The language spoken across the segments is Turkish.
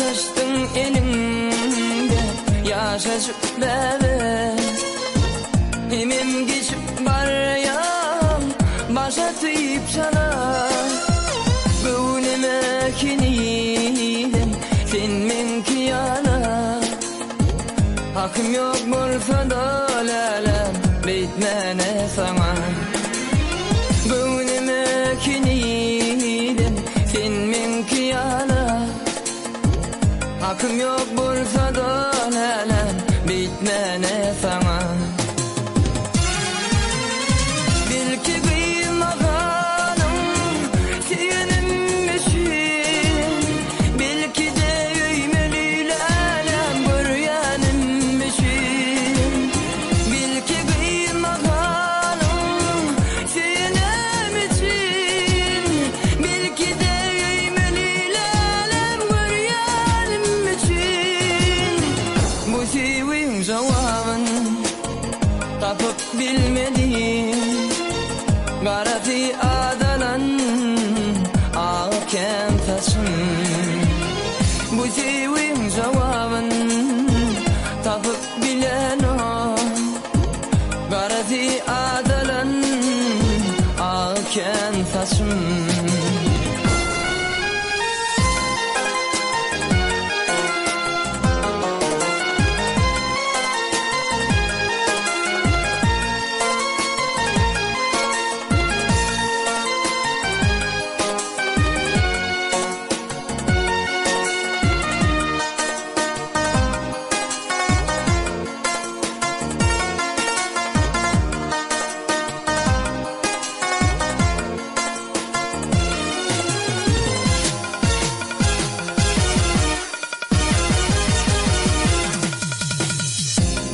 Taştın elinde yaşaşıp bebe Emim geçip var ya başa tüyüp çalar Bu ne mekiniden sen minki yana Hakkım yok bulsa da lelem bitmene sana Bu ne mekiniden sen minki yana Hakkım yok bulsa da lelem bitmene sana Bil ki kıymaganım senin için Bil ki de üymeli lelem buryanım için Bil ki kıymaganım senin için Bil ki de üymeli lelem buryanım için Bu sevin cevabın tapıp bilmedim Garati adalan ağırken taşın Bu sevin cevabın tapıp bilen o Garati adalan ağırken taşın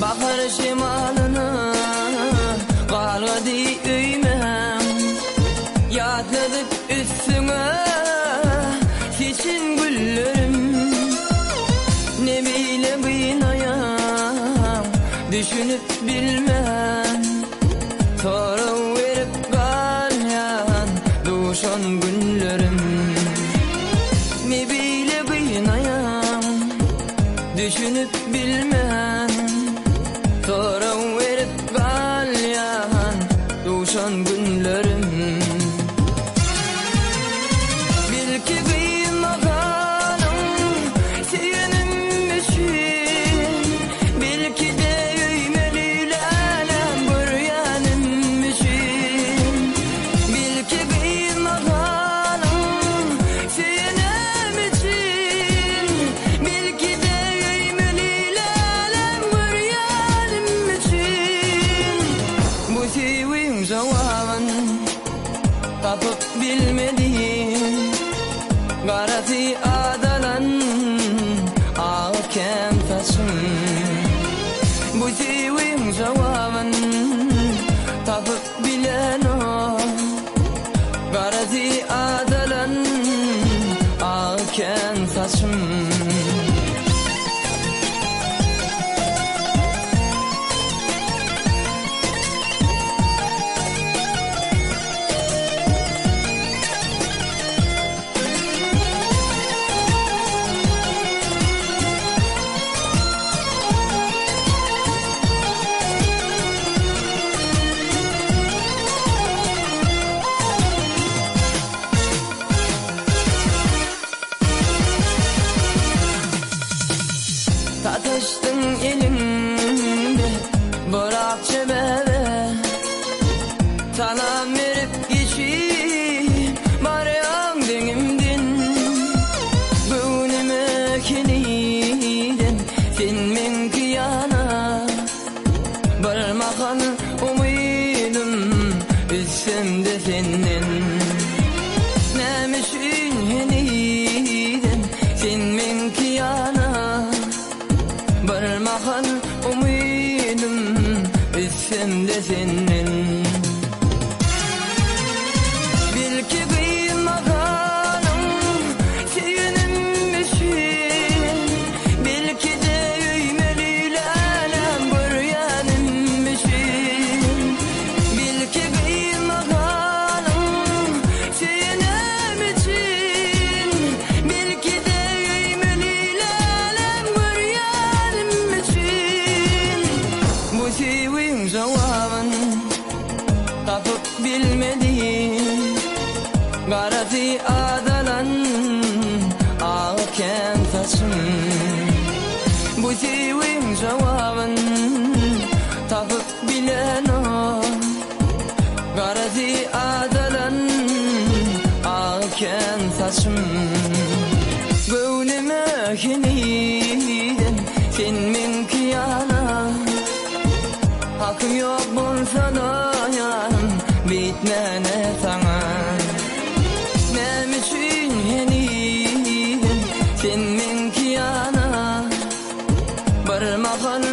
Bahar şimalını kalmadı üymem Yatladık üstüme seçin güllerim Ne bile kıynayam düşünüp bilmem Sonra verip kalyan duşan günlerim Ne bile kıynayam düşünüp bilmem Sonra verip kalyan duşan günlerim Bil ki kıymaganım senin için Bil ki de üymeli lelem buryanım için Bil ki kıymaganım senin için Bil ki de üymeli lelem buryanım için Bu sevin cevabın tapıp bilmedim Garati adalan ağırken taşın Bu sevin cevabın tapıp bilen o Garati adalan ağırken taşın Taştın elinde bırak cebede Tanam verip geçip barayam denimdin Bu ne mekiniden sen minki yana Barmakan umidum üstüm de senin Nemişin yeniden sen minki yana Barmakan umidum üstümde senin Bil ki kıymaganım senin için Bil ki de üymeli lelem buryanım için Bil ki kıymaganım senin için Bil ki de üymeli lelem başım. Göwnüme heniden sen menki yana. Hakkım yok bolsa da yan bitmene sana. Men üçün heniden sen menki yana. Barmağın